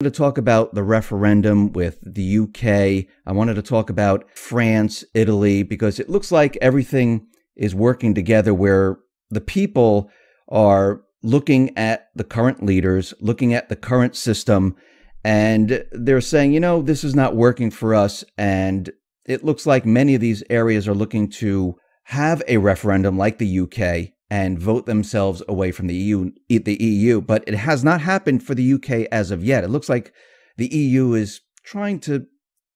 To talk about the referendum with the UK. I wanted to talk about France, Italy, because it looks like everything is working together where the people are looking at the current leaders, looking at the current system, and they're saying, this is not working for us. And it looks like many of these areas are looking to have a referendum like the UK and vote themselves away from the EU. But it has not happened for the UK as of yet. It looks like the EU is trying to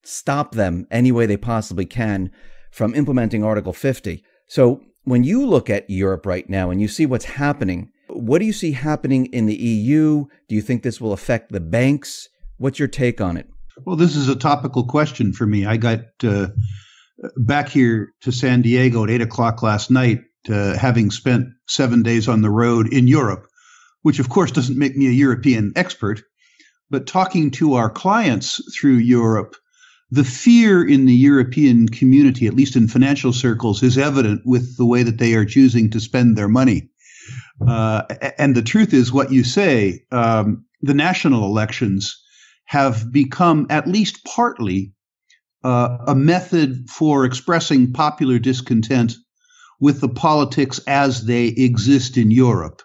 stop them any way they possibly can from implementing Article 50. So when you look at Europe right now and you see what's happening, what do you see happening in the EU? Do you think this will affect the banks? What's your take on it? Well, this is a topical question for me. I got back here to San Diego at 8 o'clock last night, having spent 7 days on the road in Europe, which of course doesn't make me a European expert, but talking to our clients through Europe, the fear in the European community, at least in financial circles, is evident with the way that they are choosing to spend their money. And the truth is what you say, the national elections have become at least partly a method for expressing popular discontent with the politics as they exist in Europe.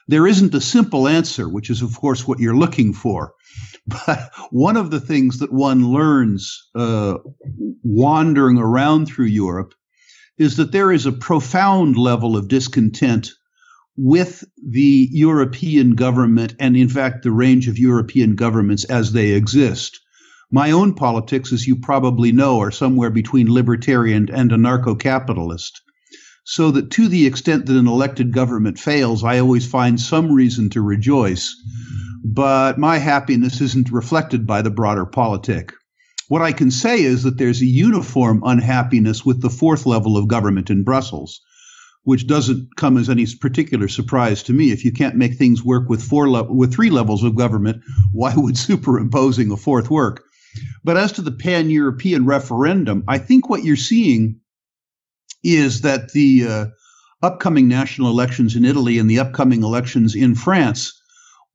There isn't a simple answer, which is, of course, what you're looking for. But one of the things that one learns wandering around through Europe is that there is a profound level of discontent with the European government and, in fact, the range of European governments as they exist. My own politics, as you probably know, are somewhere between libertarian and anarcho-capitalist. So that to the extent that an elected government fails, I always find some reason to rejoice. But my happiness isn't reflected by the broader politic. What I can say is that there's a uniform unhappiness with the fourth level of government in Brussels, which doesn't come as any particular surprise to me. If you can't make things work with three levels of government, why would superimposing a fourth work? But as to the pan-European referendum, I think what you're seeing is that the upcoming national elections in Italy and the upcoming elections in France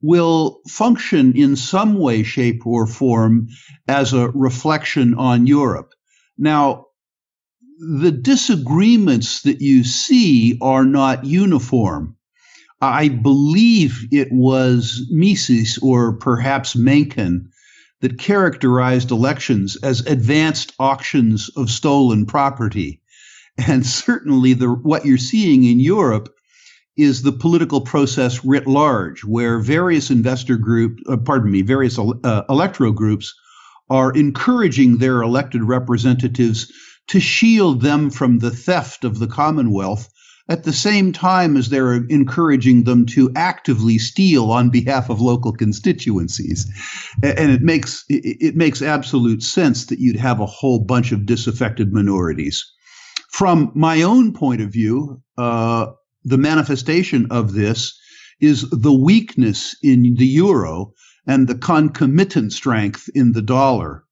will function in some way, shape, or form as a reflection on Europe. Now, the disagreements that you see are not uniform. I believe it was Mises or perhaps Mencken that characterized elections as advanced auctions of stolen property. And certainly what you're seeing in Europe is the political process writ large, where various various electoral groups are encouraging their elected representatives to shield them from the theft of the Commonwealth, at the same time as they're encouraging them to actively steal on behalf of local constituencies. And it makes absolute sense that you'd have a whole bunch of disaffected minorities. From my own point of view, the manifestation of this is the weakness in the euro and the concomitant strength in the dollar.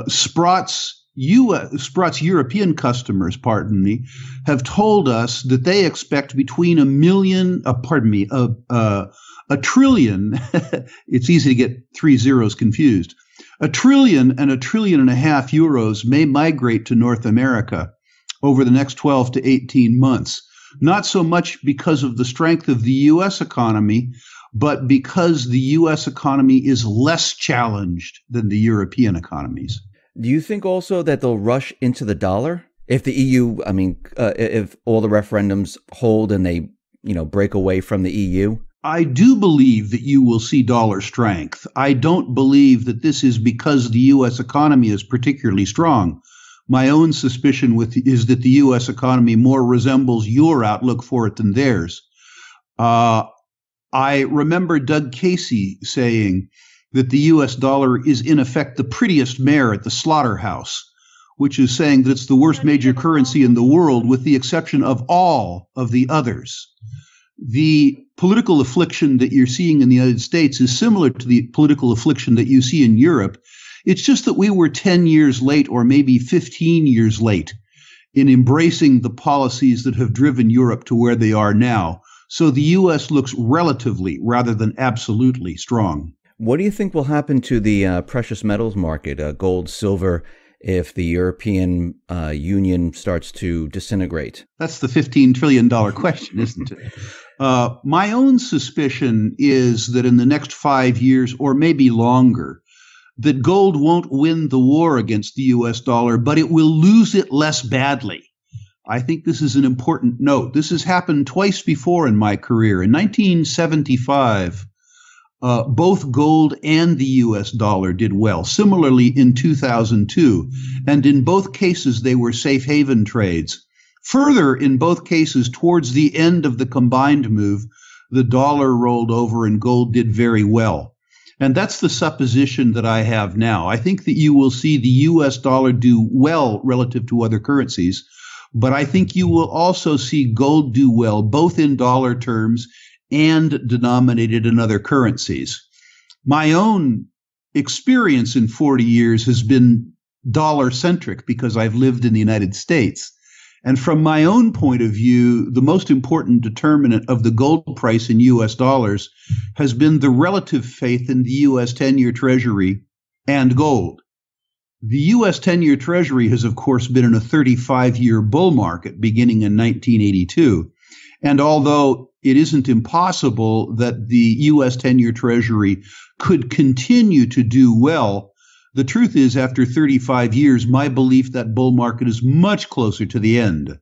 Sprott's European customers, have told us that they expect between a trillion, it's easy to get three zeros confused, $1 trillion and $1.5 trillion euros may migrate to North America over the next 12 to 18 months. Not so much because of the strength of the U.S. economy, but because the U.S. economy is less challenged than the European economies. Do you think also that they'll rush into the dollar if the EU, if all the referendums hold and they, break away from the EU? I do believe that you will see dollar strength. I don't believe that this is because the U.S. economy is particularly strong. My own suspicion is that the U.S. economy more resembles your outlook for it than theirs. I remember Doug Casey saying that the U.S. dollar is in effect the prettiest mare at the slaughterhouse, which is saying that it's the worst major currency in the world with the exception of all of the others. The political affliction that you're seeing in the United States is similar to the political affliction that you see in Europe. It's just that we were 10 years late or maybe 15 years late in embracing the policies that have driven Europe to where they are now. So the U.S. looks relatively rather than absolutely strong. What do you think will happen to the precious metals market, gold, silver, if the European Union starts to disintegrate? That's the $15 trillion question, isn't it? My own suspicion is that in the next 5 years, or maybe longer, that gold won't win the war against the US dollar, but it will lose it less badly. I think this is an important note. This has happened twice before in my career. In 1975, both gold and the US dollar did well. Similarly, in 2002, and in both cases, they were safe haven trades. Further, in both cases, towards the end of the combined move, the dollar rolled over and gold did very well. And that's the supposition that I have now. I think that you will see the US dollar do well relative to other currencies, but I think you will also see gold do well, both in dollar terms and denominated in other currencies. My own experience in 40 years has been dollar-centric because I've lived in the United States. And from my own point of view, the most important determinant of the gold price in US dollars has been the relative faith in the US 10-year Treasury and gold. The US 10-year Treasury has, of course, been in a 35-year bull market beginning in 1982. And although it isn't impossible that the US 10-year Treasury could continue to do well, the truth is, after 35 years, my belief that bull market is much closer to the end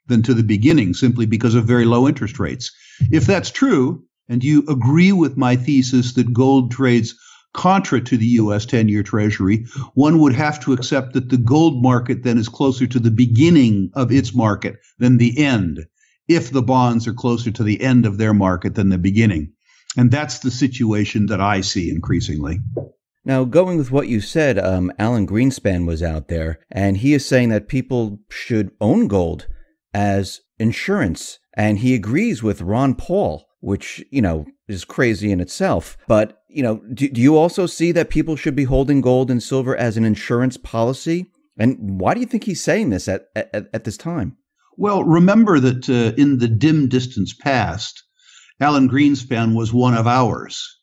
than to the beginning, simply because of very low interest rates. If that's true, and you agree with my thesis that gold trades contra to the US 10-year Treasury, one would have to accept that the gold market then is closer to the beginning of its market than the end, if the bonds are closer to the end of their market than the beginning. And that's the situation that I see increasingly. Now, going with what you said, Alan Greenspan was out there, and he is saying that people should own gold as insurance. And he agrees with Ron Paul, which, is crazy in itself. But, do you also see that people should be holding gold and silver as an insurance policy? And why do you think he's saying this at this time? Well, remember that in the dim distance past, Alan Greenspan was one of ours.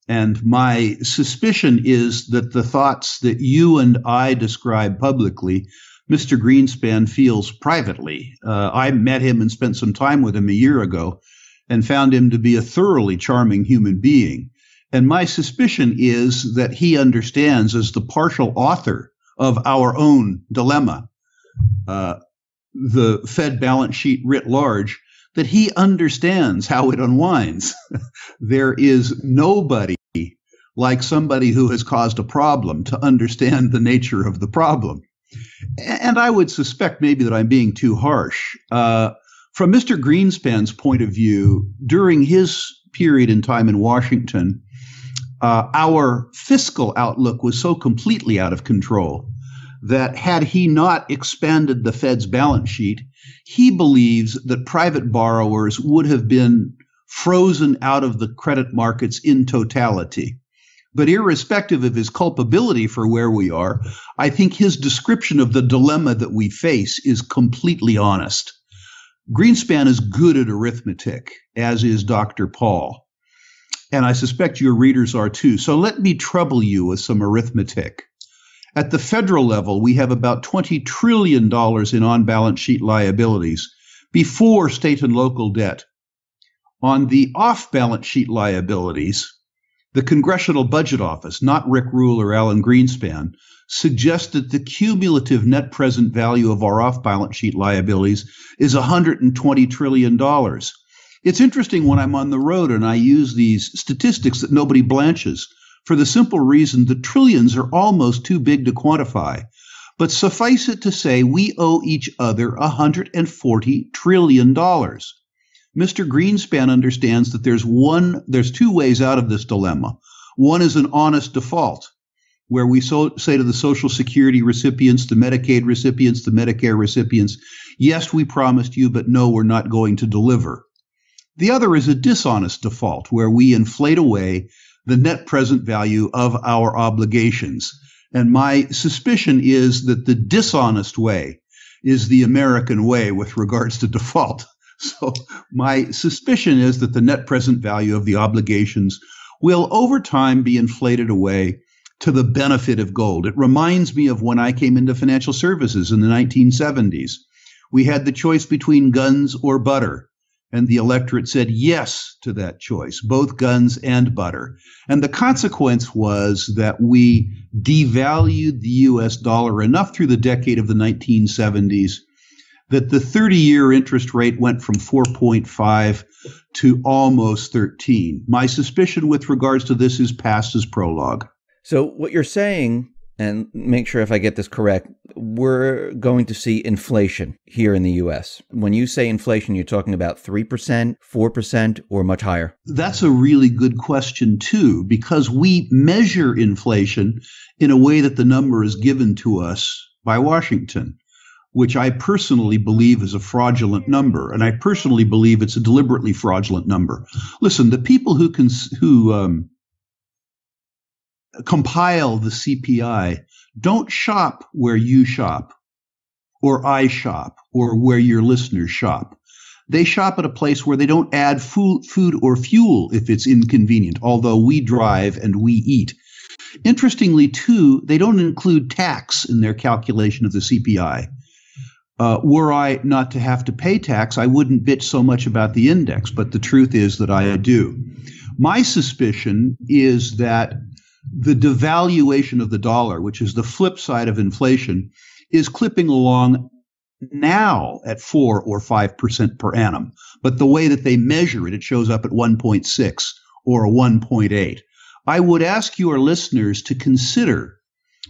And my suspicion is that the thoughts that you and I describe publicly, Mr. Greenspan feels privately. I met him and spent some time with him a year ago and found him to be a thoroughly charming human being. And my suspicion is that he understands, as the partial author of our own dilemma, the Fed balance sheet writ large, that he understands how it unwinds. There is nobody like somebody who has caused a problem to understand the nature of the problem. And I would suspect maybe that I'm being too harsh. From Mr. Greenspan's point of view, during his period in time in Washington, our fiscal outlook was so completely out of control that had he not expanded the Fed's balance sheet, he believes that private borrowers would have been frozen out of the credit markets in totality. But irrespective of his culpability for where we are, I think his description of the dilemma that we face is completely honest. Greenspan is good at arithmetic, as is Dr. Paul. And I suspect your readers are too. So let me trouble you with some arithmetic. At the federal level, we have about $20 trillion in on-balance sheet liabilities before state and local debt. On the off-balance sheet liabilities, the Congressional Budget Office, not Rick Rule or Alan Greenspan, suggests that the cumulative net present value of our off-balance sheet liabilities is $120 trillion. It's interesting when I'm on the road and I use these statistics that nobody blanches, for the simple reason that trillions are almost too big to quantify. But suffice it to say, we owe each other $140 trillion. Mr. Greenspan understands that there's two ways out of this dilemma. One is an honest default, where we say to the Social Security recipients, the Medicaid recipients, the Medicare recipients, yes, we promised you, but no, we're not going to deliver. The other is a dishonest default, where we inflate away the net present value of our obligations. And my suspicion is that the dishonest way is the American way with regards to default. So my suspicion is that the net present value of the obligations will over time be inflated away to the benefit of gold. It reminds me of when I came into financial services in the 1970s. We had the choice between guns or butter, and the electorate said yes to that choice, both guns and butter. And the consequence was that we devalued the US dollar enough through the decade of the 1970s that the 30-year interest rate went from 4.5 to almost 13. My suspicion with regards to this is past as prologue. So what you're saying, and make sure if I get this correct, we're going to see inflation here in the U.S. When you say inflation, you're talking about 3%, 4%, or much higher? That's a really good question, too, because we measure inflation in a way that the number is given to us by Washington, which I personally believe is a fraudulent number. And I personally believe it's a deliberately fraudulent number. Listen, the people who compile the CPI don't shop where you shop, or I shop, or where your listeners shop. They shop at a place where they don't add food or fuel if it's inconvenient, although we drive and we eat. Interestingly, too, they don't include tax in their calculation of the CPI. Were I not to have to pay tax, I wouldn't bitch so much about the index, but the truth is that I do. My suspicion is that the devaluation of the dollar, which is the flip side of inflation, is clipping along now at 4 or 5% per annum. But the way that they measure it, it shows up at 1.6 or a 1.8. I would ask your listeners to consider,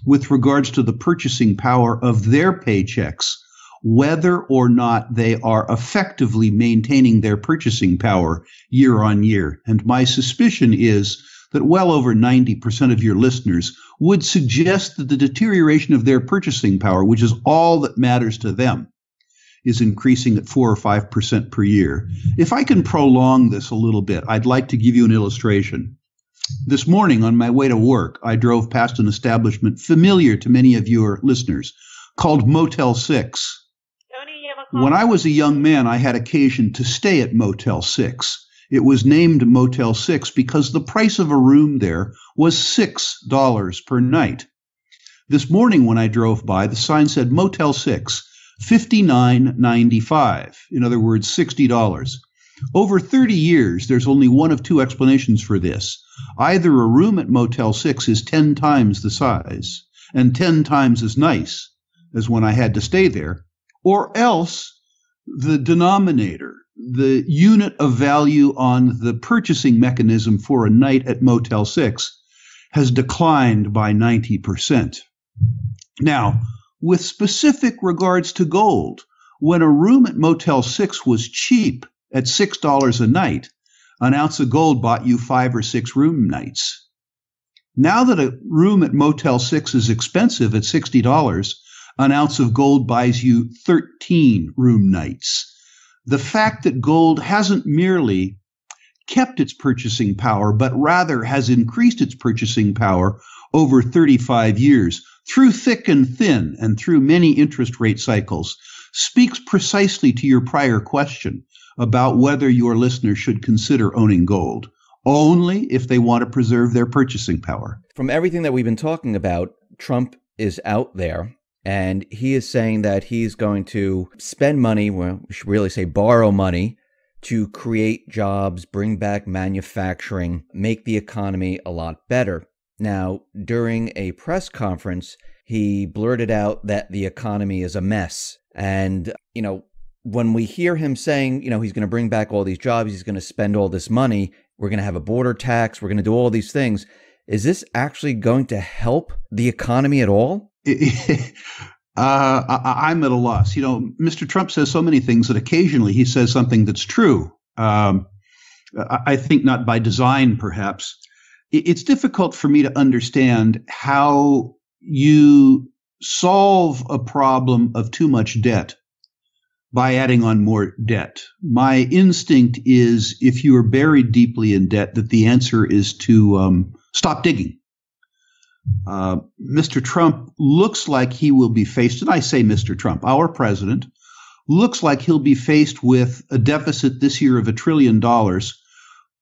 with regards to the purchasing power of their paychecks, whether or not they are effectively maintaining their purchasing power year on year. And my suspicion is that well over 90% of your listeners would suggest that the deterioration of their purchasing power, which is all that matters to them, is increasing at 4 or 5% per year. If I can prolong this a little bit, I'd like to give you an illustration. This morning on my way to work, I drove past an establishment familiar to many of your listeners called Motel 6. When I was a young man, I had occasion to stay at Motel 6. It was named Motel 6 because the price of a room there was $6 per night. This morning when I drove by, the sign said Motel 6, $59.95. In other words, $60. Over 30 years, there's only one of two explanations for this. Either a room at Motel 6 is 10 times the size and 10 times as nice as when I had to stay there, or else the denominator, the unit of value on the purchasing mechanism for a night at Motel 6 has declined by 90%. Now, with specific regards to gold, when a room at Motel 6 was cheap at $6 a night, an ounce of gold bought you 5 or 6 room nights. Now that a room at Motel 6 is expensive at $60, an ounce of gold buys you 13 room nights. The fact that gold hasn't merely kept its purchasing power, but rather has increased its purchasing power over 35 years through thick and thin and through many interest rate cycles speaks precisely to your prior question about whether your listeners should consider owning gold, only if they want to preserve their purchasing power. From everything that we've been talking about, Trump is out there. And he is saying that he's going to spend money, well, we should really say borrow money, to create jobs, bring back manufacturing, make the economy a lot better. Now, during a press conference, he blurted out that the economy is a mess. And, when we hear him saying, he's going to bring back all these jobs, he's going to spend all this money, we're going to have a border tax, we're going to do all these things. Is this actually going to help the economy at all? I'm at a loss. Mr. Trump says so many things that occasionally he says something that's true. I think not by design, perhaps. It's difficult for me to understand how you solve a problem of too much debt by adding on more debt. My instinct is, if you are buried deeply in debt, that the answer is to stop digging. Mr. Trump looks like he will be faced, and I say Mr. Trump, our president, looks like he'll be faced with a deficit this year of $1 trillion,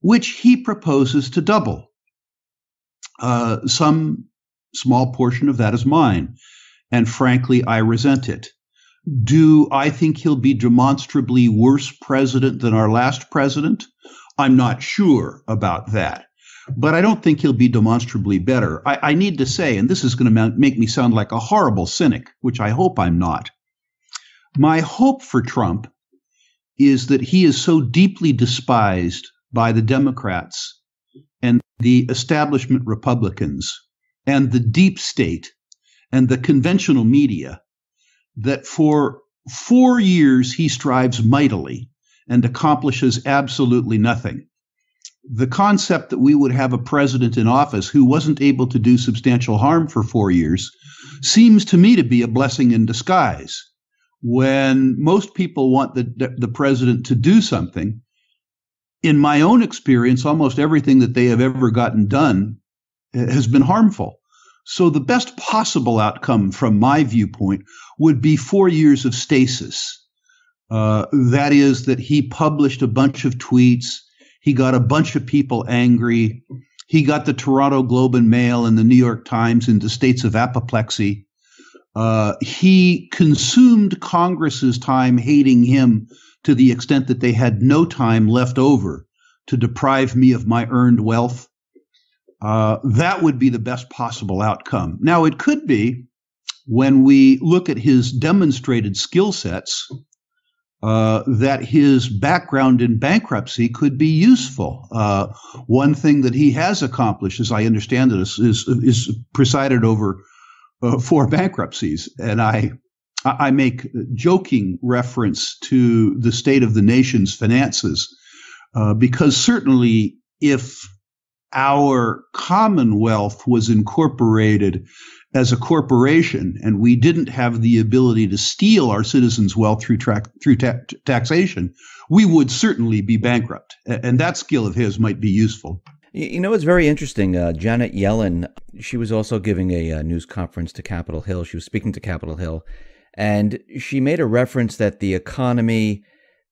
which he proposes to double. Some small portion of that is mine. And frankly, I resent it. Do I think he'll be demonstrably worse president than our last president? I'm not sure about that. But I don't think he'll be demonstrably better. I need to say, and this is going to make me sound like a horrible cynic, which I hope I'm not. My hope for Trump is that he is so deeply despised by the Democrats and the establishment Republicans and the deep state and the conventional media that for 4 years he strives mightily and accomplishes absolutely nothing. The concept that we would have a president in office who wasn't able to do substantial harm for 4 years seems to me to be a blessing in disguise. When most people want the president to do something, in my own experience, almost everything that they have ever gotten done has been harmful. So the best possible outcome from my viewpoint would be 4 years of stasis. That is that he published a bunch of tweets. He got a bunch of people angry. He got the Toronto Globe and Mail and the New York Times into states of apoplexy. He consumed Congress's time hating him to the extent that they had no time left over to deprive me of my earned wealth. That would be the best possible outcome. Now, it could be, when we look at his demonstrated skill sets, that his background in bankruptcy could be useful. One thing that he has accomplished, as I understand it, is presided over 4 bankruptcies. And I make joking reference to the state of the nation's finances, because certainly if our Commonwealth was incorporated as a corporation and we didn't have the ability to steal our citizens' wealth through taxation, we would certainly be bankrupt. And that skill of his might be useful. You know, it's very interesting. Janet Yellen, she was also giving a news conference to Capitol Hill. She was speaking to Capitol Hill, and she made a reference that the economy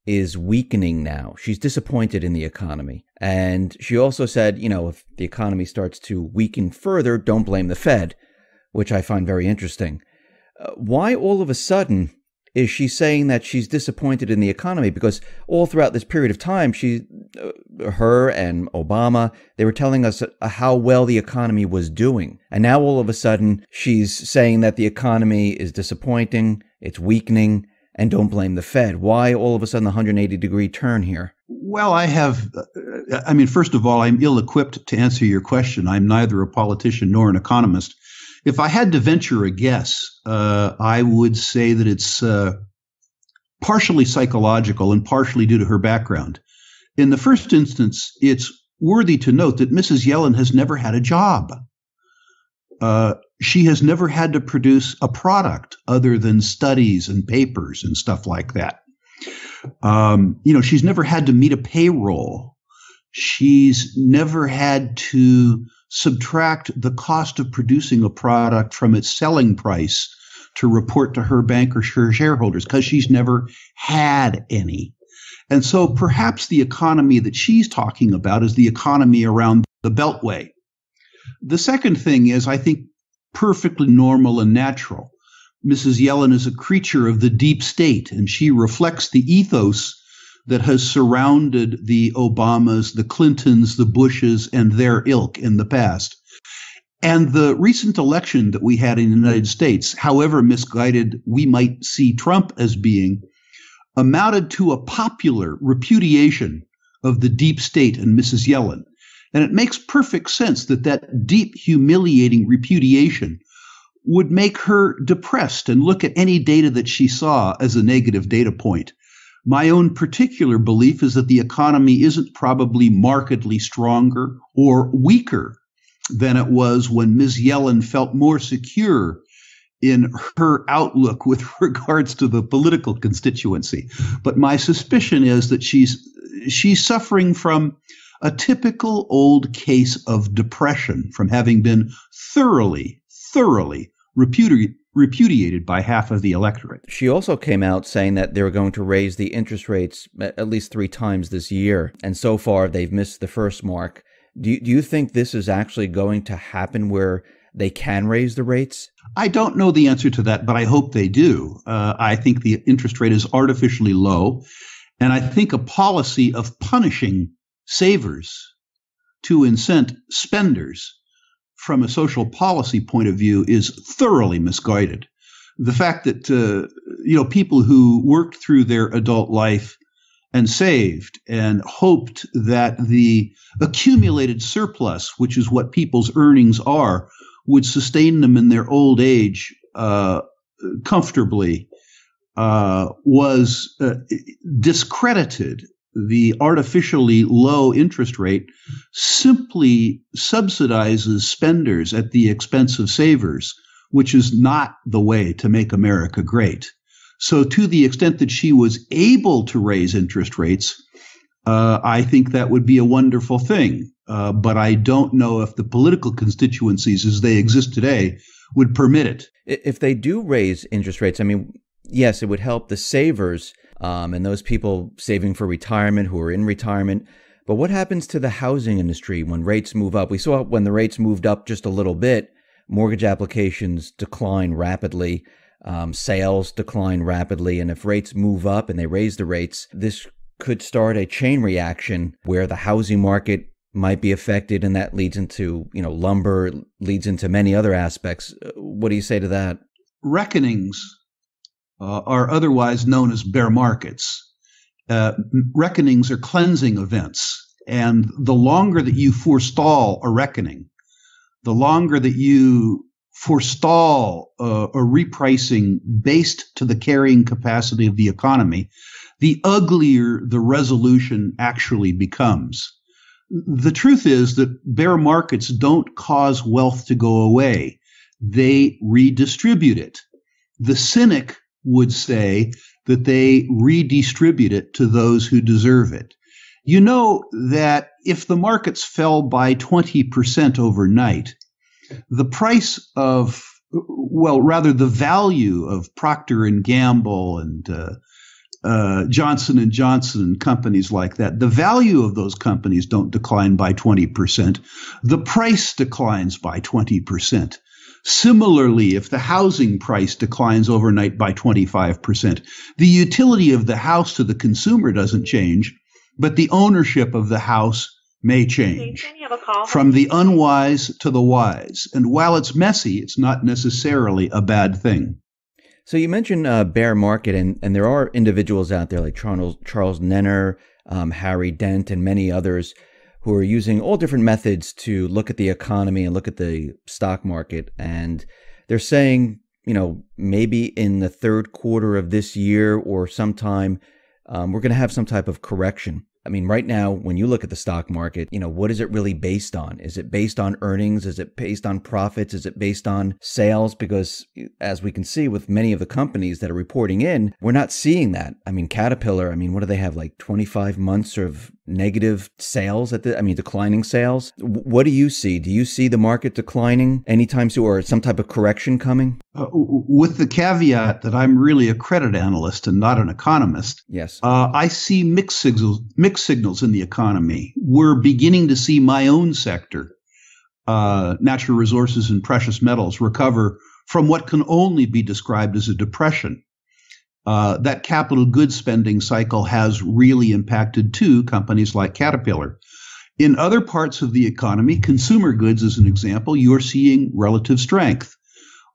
is weakening now. She's disappointed in the economy. And she also said, you know, if the economy starts to weaken further, don't blame the Fed, which I find very interesting. Why all of a sudden is she saying that she's disappointed in the economy? Because all throughout this period of time, her and Obama, they were telling us how well the economy was doing. And now all of a sudden, she's saying that the economy is disappointing, it's weakening, and don't blame the Fed. Why all of a sudden the 180-degree turn here? Well, first of all, I'm ill-equipped to answer your question. I'm neither a politician nor an economist. If I had to venture a guess, I would say that it's partially psychological and partially due to her background. In the first instance, it's worthy to note that Mrs. Yellen has never had a job. She has never had to produce a product other than studies and papers and stuff like that. She's never had to meet a payroll. She's never had to subtract the cost of producing a product from its selling price to report to her bank or her shareholders, because she's never had any. And so perhaps the economy that she's talking about is the economy around the Beltway. The second thing is, I think, perfectly normal and natural. Mrs. Yellen is a creature of the deep state, and she reflects the ethos that has surrounded the Obamas, the Clintons, the Bushes, and their ilk in the past. And the recent election that we had in the United States, however misguided we might see Trump as being, amounted to a popular repudiation of the deep state and Mrs. Yellen. And it makes perfect sense that that deep, humiliating repudiation would make her depressed and look at any data that she saw as a negative data point. My own particular belief is that the economy isn't probably markedly stronger or weaker than it was when Ms. Yellen felt more secure in her outlook with regards to the political constituency. But my suspicion is that she's suffering from a typical old case of depression from having been thoroughly repudiated by half of the electorate. She also came out saying that they were going to raise the interest rates at least 3 times this year. And so far, they've missed the first mark. Do you think this is actually going to happen where they can raise the rates? I don't know the answer to that, but I hope they do. I think the interest rate is artificially low. And I think a policy of punishing savers to incent spenders from a social policy point of view is thoroughly misguided. The fact that people who worked through their adult life and saved and hoped that the accumulated surplus, which is what people's earnings are, would sustain them in their old age comfortably, was discredited. The artificially low interest rate simply subsidizes spenders at the expense of savers, which is not the way to make America great. So to the extent that she was able to raise interest rates, I think that would be a wonderful thing. But I don't know if the political constituencies as they exist today would permit it. If they do raise interest rates, I mean, yes, it would help the savers and those people saving for retirement who are in retirement. But what happens to the housing industry when rates move up? We saw when the rates moved up just a little bit, mortgage applications decline rapidly, sales decline rapidly. And if rates move up and they raise the rates, this could start a chain reaction where the housing market might be affected, and that leads into, lumber, leads into many other aspects. What do you say to that? Reckonings are otherwise known as bear markets. Reckonings are cleansing events. And the longer that you forestall a reckoning, the longer that you forestall a repricing based to the carrying capacity of the economy, the uglier the resolution actually becomes. The truth is that bear markets don't cause wealth to go away. They redistribute it. The cynic would say that they redistribute it to those who deserve it. You know that if the markets fell by 20% overnight, the price of, the value of Procter and Gamble and Johnson & Johnson and companies like that, the value of those companies don't decline by 20%. The price declines by 20%. Similarly, if the housing price declines overnight by 25%, the utility of the house to the consumer doesn't change, but the ownership of the house may change from the unwise to the wise. And while it's messy, it's not necessarily a bad thing. So you mentioned bear market, and there are individuals out there like Charles Nenner, Harry Dent, and many others who are using all different methods to look at the economy and look at the stock market. And they're saying, maybe in the third quarter of this year or sometime, we're going to have some type of correction. I mean, right now, when you look at the stock market, what is it really based on? Is it based on earnings? Is it based on profits? Is it based on sales? Because as we can see with many of the companies that are reporting in, we're not seeing that. I mean, Caterpillar, what do they have, like 25 months of negative sales declining sales? What do you see? Do you see the market declining anytime soon, or some type of correction coming? With the caveat that I'm really a credit analyst and not an economist. Yes. I see mixed signals in the economy. We're beginning to see my own sector, natural resources and precious metals, recover from what can only be described as a depression. That capital goods spending cycle has really impacted too companies like Caterpillar. In other parts of the economy, consumer goods as an example, you're seeing relative strength.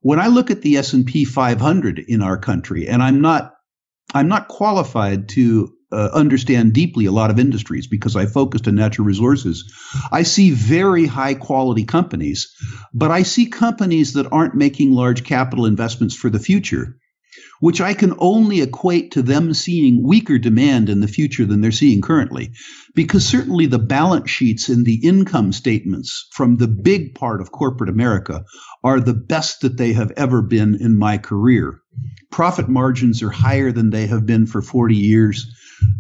When I look at the S&P 500 in our country, and I'm not qualified to understand deeply a lot of industries because I focused on natural resources, I see very high quality companies, but I see companies that aren't making large capital investments for the future, which I can only equate to them seeing weaker demand in the future than they're seeing currently. Because certainly the balance sheets and the income statements from the big part of corporate America are the best that they have ever been in my career. Profit margins are higher than they have been for 40 years.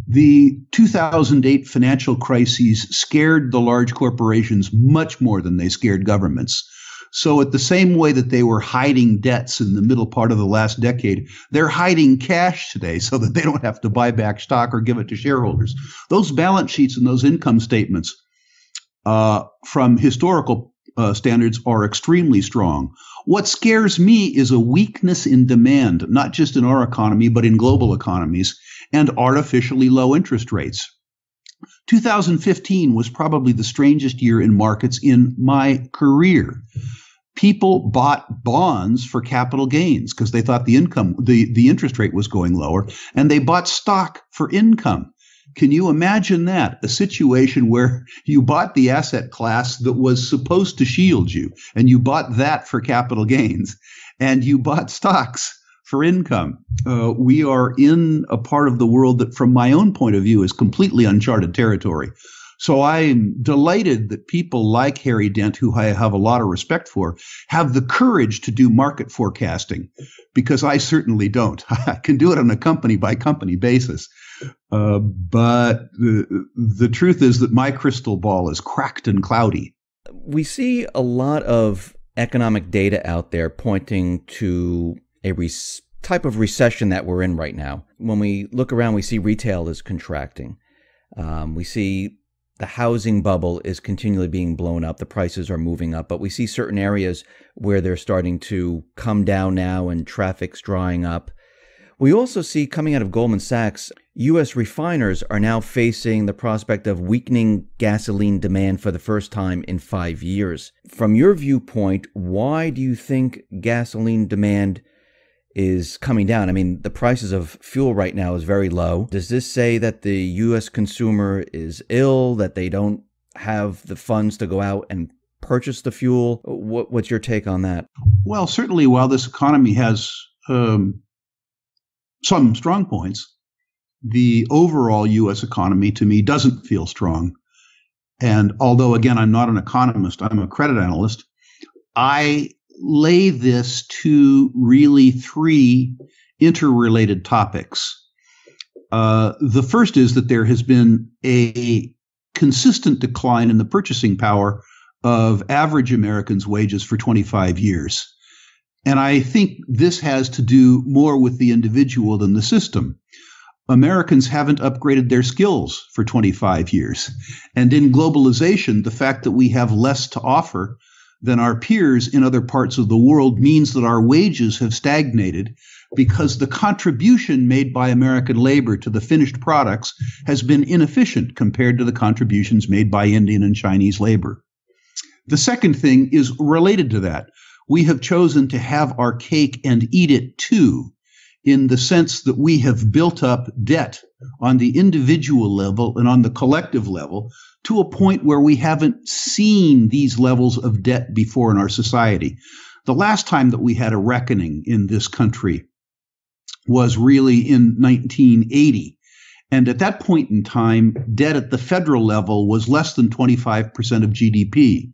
The 2008 financial crises scared the large corporations much more than they scared governments. So at the same way that they were hiding debts in the middle part of the last decade, they're hiding cash today so that they don't have to buy back stock or give it to shareholders. Those balance sheets and those income statements from historical standards are extremely strong. What scares me is a weakness in demand, not just in our economy, but in global economies, and artificially low interest rates. 2015 was probably the strangest year in markets in my career. People bought bonds for capital gains because they thought the interest rate was going lower, and they bought stock for income. Can you imagine that? A situation where you bought the asset class that was supposed to shield you, and you bought that for capital gains, and you bought stocks for income. We are in a part of the world that, from my own point of view, is completely uncharted territory. So I'm delighted that people like Harry Dent, who I have a lot of respect for, have the courage to do market forecasting, because I certainly don't. I can do it on a company-by-company basis. But the truth is that my crystal ball is cracked and cloudy. We see a lot of economic data out there pointing to a type of recession that we're in right now. When we look around, we see retail is contracting. We see the housing bubble is continually being blown up. The prices are moving up, but we see certain areas where they're starting to come down now and traffic's drying up. We also see, coming out of Goldman Sachs, U.S. refiners are now facing the prospect of weakening gasoline demand for the first time in 5 years. From your viewpoint, why do you think gasoline demand is coming down? I mean, the prices of fuel right now is very low. Does this say that the U.S. consumer is ill, that they don't have the funds to go out and purchase the fuel? What's your take on that? Well, certainly, while this economy has some strong points, the overall U.S. economy, to me, doesn't feel strong. And although, again, I'm not an economist, I'm a credit analyst, I lay this to really three interrelated topics. The first is that there has been a consistent decline in the purchasing power of average Americans' wages for 25 years. And I think this has to do more with the individual than the system. Americans haven't upgraded their skills for 25 years. And in globalization, the fact that we have less to offer than our peers in other parts of the world means that our wages have stagnated, because the contribution made by American labor to the finished products has been inefficient compared to the contributions made by Indian and Chinese labor. The second thing is related to that. We have chosen to have our cake and eat it too, in the sense that we have built up debt on the individual level and on the collective level to a point where we haven't seen these levels of debt before in our society. The last time that we had a reckoning in this country was really in 1980. And at that point in time, debt at the federal level was less than 25% of GDP.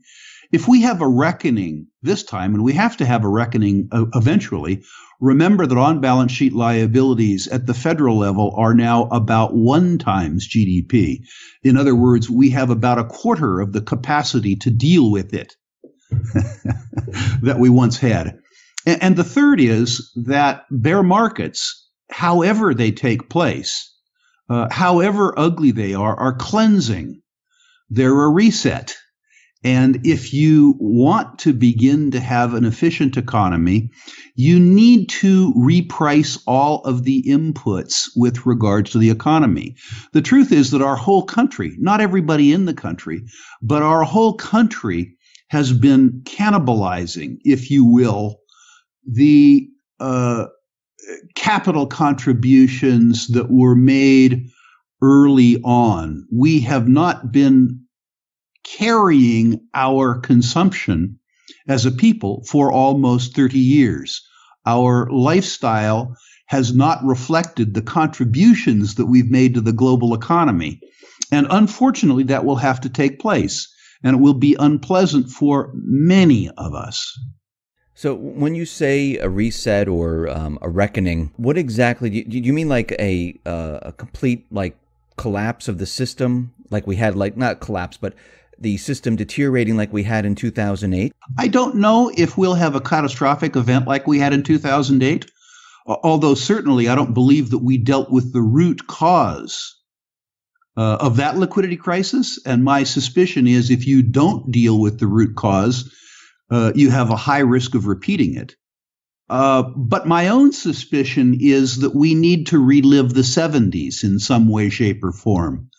If we have a reckoning this time, and we have to have a reckoning eventually, remember that on-balance sheet liabilities at the federal level are now about 1 times GDP. In other words, we have about a quarter of the capacity to deal with it that we once had. And the third is that bear markets, however they take place, however ugly they are cleansing. They're a reset. And if you want to begin to have an efficient economy, you need to reprice all of the inputs with regards to the economy. The truth is that our whole country, not everybody in the country, but our whole country has been cannibalizing, if you will, the capital contributions that were made early on. We have not been carrying our consumption as a people for almost 30 years. Our lifestyle has not reflected the contributions that we've made to the global economy. And unfortunately, that will have to take place, and it will be unpleasant for many of us. So when you say a reset or a reckoning, what exactly do you mean? Like a complete collapse of the system, like we had, not collapse, but the system deteriorating like we had in 2008? I don't know if we'll have a catastrophic event like we had in 2008, although certainly I don't believe that we dealt with the root cause of that liquidity crisis. And my suspicion is if you don't deal with the root cause, you have a high risk of repeating it. But my own suspicion is that we need to relive the 70s in some way, shape, or form.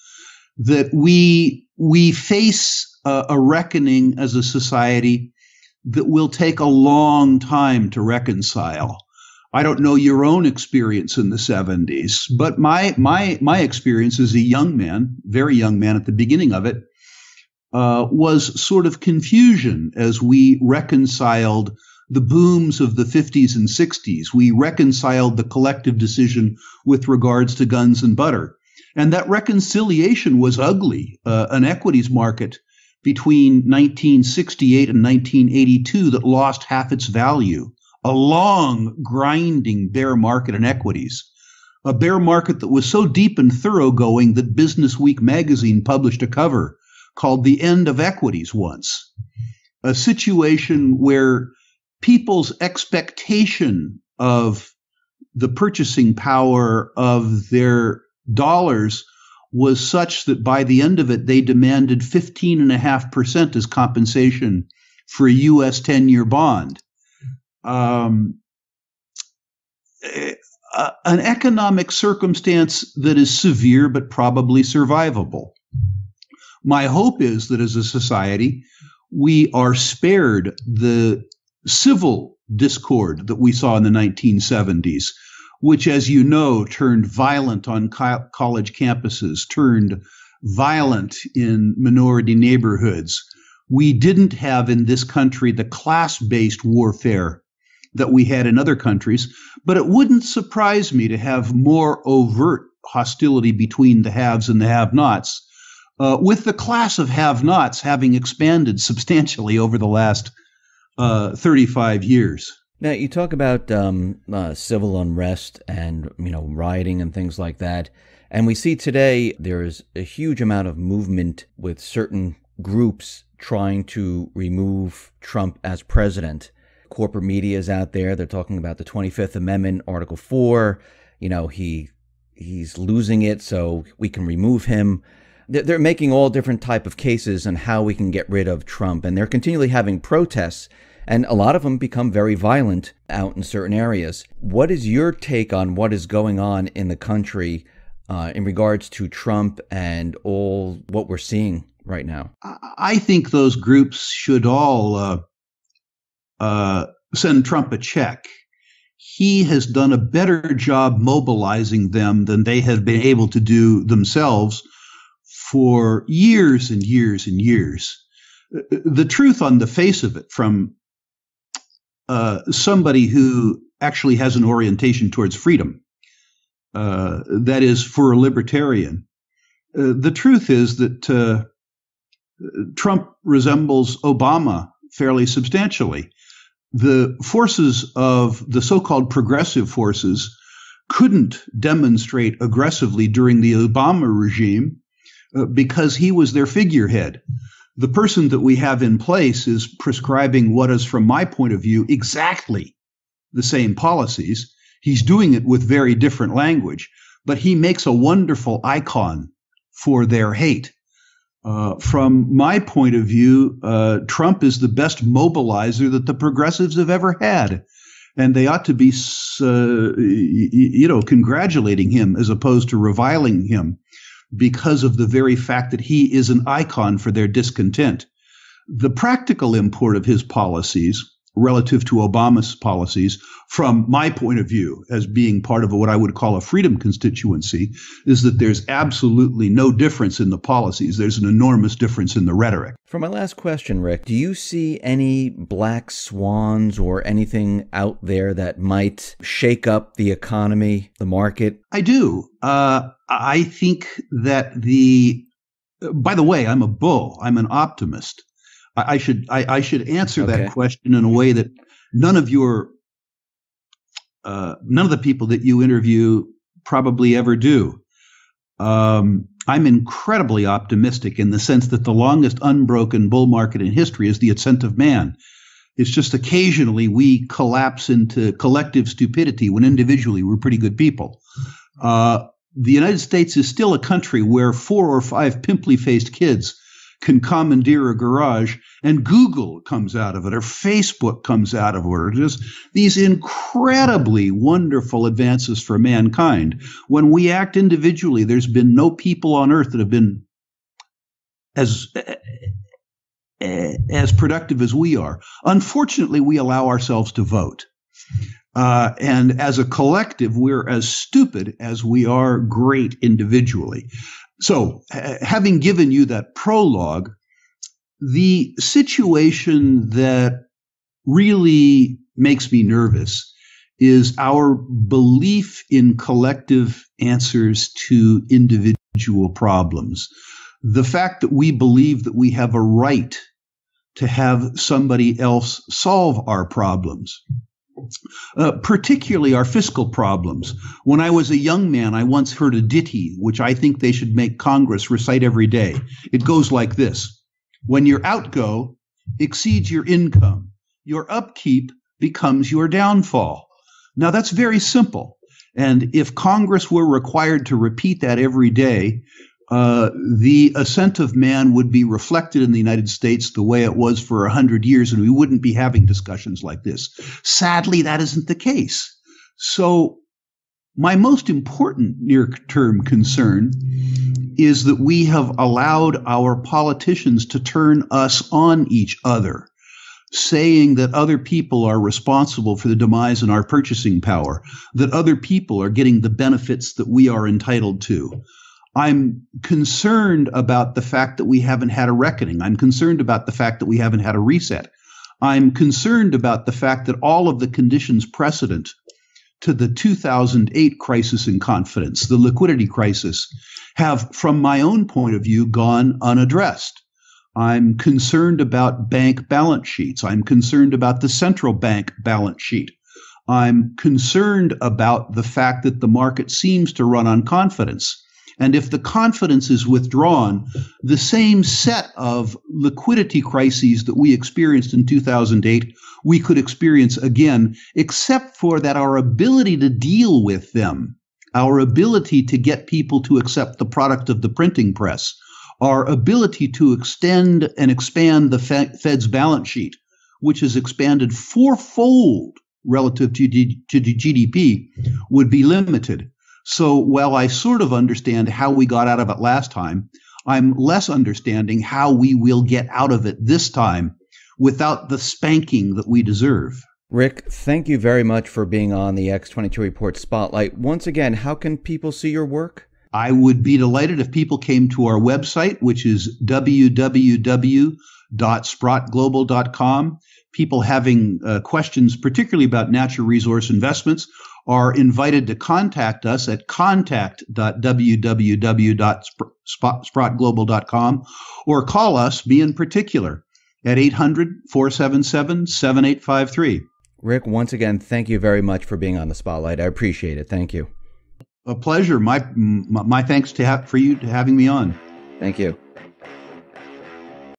That we face a reckoning as a society that will take a long time to reconcile. I don't know your own experience in the 70s, but my experience as a young man, very young man at the beginning of it, was sort of confusion as we reconciled the booms of the 50s and 60s. We reconciled the collective decision with regards to guns and butter. And that reconciliation was ugly. An equities market between 1968 and 1982 that lost half its value. A long, grinding bear market in equities. A bear market that was so deep and thoroughgoing that Business Week magazine published a cover called The End of Equities once. A situation where people's expectation of the purchasing power of their dollars was such that by the end of it, they demanded 15.5% as compensation for a U.S. 10-year bond. An economic circumstance that is severe but probably survivable. My hope is that as a society, we are spared the civil discord that we saw in the 1970s, which, as you know, turned violent on college campuses, turned violent in minority neighborhoods. We didn't have in this country the class-based warfare that we had in other countries, but it wouldn't surprise me to have more overt hostility between the haves and the have-nots, with the class of have-nots having expanded substantially over the last 35 years. Now, you talk about civil unrest and, rioting and things like that. And we see today there's a huge amount of movement with certain groups trying to remove Trump as president. Corporate media is out there. They're talking about the 25th Amendment, Article 4. He's losing it, so we can remove him. They're making all different type of cases on how we can get rid of Trump. And they're continually having protests. And a lot of them become very violent out in certain areas. What is your take on what is going on in the country in regards to Trump and all what we're seeing right now? I think those groups should all send Trump a check. He has done a better job mobilizing them than they have been able to do themselves for years and years and years. The truth on the face of it, from somebody who actually has an orientation towards freedom, that is, for a libertarian, the truth is that Trump resembles Obama fairly substantially. The forces of the so-called progressive forces couldn't demonstrate aggressively during the Obama regime because he was their figurehead. The person that we have in place is prescribing what is, from my point of view, exactly the same policies. He's doing it with very different language, but he makes a wonderful icon for their hate. From my point of view, Trump is the best mobilizer that the progressives have ever had. And they ought to be, congratulating him as opposed to reviling him because of the very fact that he is an icon for their discontent. The practical import of his policies relative to Obama's policies, from my point of view, as being part of what I would call a freedom constituency, is that there's absolutely no difference in the policies. There's an enormous difference in the rhetoric. For my last question, Rick, do you see any black swans or anything out there that might shake up the economy, the market? I do. I think that by the way, I'm a bull. I'm an optimist. I should answer that question in a way that none of the people that you interview probably ever do. I'm incredibly optimistic in the sense that the longest unbroken bull market in history is the ascent of man. It's just occasionally we collapse into collective stupidity when individually we're pretty good people. the United States is still a country where 4 or 5 pimply-faced kids can commandeer a garage and Google comes out of it or Facebook comes out of it, or just these incredibly wonderful advances for mankind. When we act individually, there's been no people on earth that have been as productive as we are. Unfortunately, we allow ourselves to vote. And as a collective, we're as stupid as we are great individually. So, having given you that prologue, the situation that really makes me nervous is our belief in collective answers to individual problems. The fact that we believe that we have a right to have somebody else solve our problems. Particularly our fiscal problems. When I was a young man, I once heard a ditty, which I think they should make Congress recite every day. It goes like this: when your outgo exceeds your income, your upkeep becomes your downfall. Now, that's very simple. And if Congress were required to repeat that every day, the ascent of man would be reflected in the United States the way it was for 100 years, and we wouldn't be having discussions like this. Sadly, that isn't the case. So my most important near-term concern is that we have allowed our politicians to turn us on each other, saying that other people are responsible for the demise in our purchasing power, that other people are getting the benefits that we are entitled to. I'm concerned about the fact that we haven't had a reckoning. I'm concerned about the fact that we haven't had a reset. I'm concerned about the fact that all of the conditions precedent to the 2008 crisis in confidence, the liquidity crisis, have, from my own point of view, gone unaddressed. I'm concerned about bank balance sheets. I'm concerned about the central bank balance sheet. I'm concerned about the fact that the market seems to run on confidence. And if the confidence is withdrawn, the same set of liquidity crises that we experienced in 2008, we could experience again, except for that our ability to deal with them, our ability to get people to accept the product of the printing press, our ability to extend and expand the Fed's balance sheet, which has expanded fourfold relative to GDP, would be limited. So while I sort of understand how we got out of it last time, I'm less understanding how we will get out of it this time without the spanking that we deserve. Rick, thank you very much for being on the X22 Report Spotlight. Once again, how can people see your work? I would be delighted if people came to our website, which is www.sprottglobal.com. People having questions, particularly about natural resource investments, are invited to contact us at contact.www.sprottglobal.com or call us, me in particular, at 800-477-7853. Rick, once again, thank you very much for being on the Spotlight. I appreciate it. Thank you. A pleasure. My thanks for you having me on. Thank you.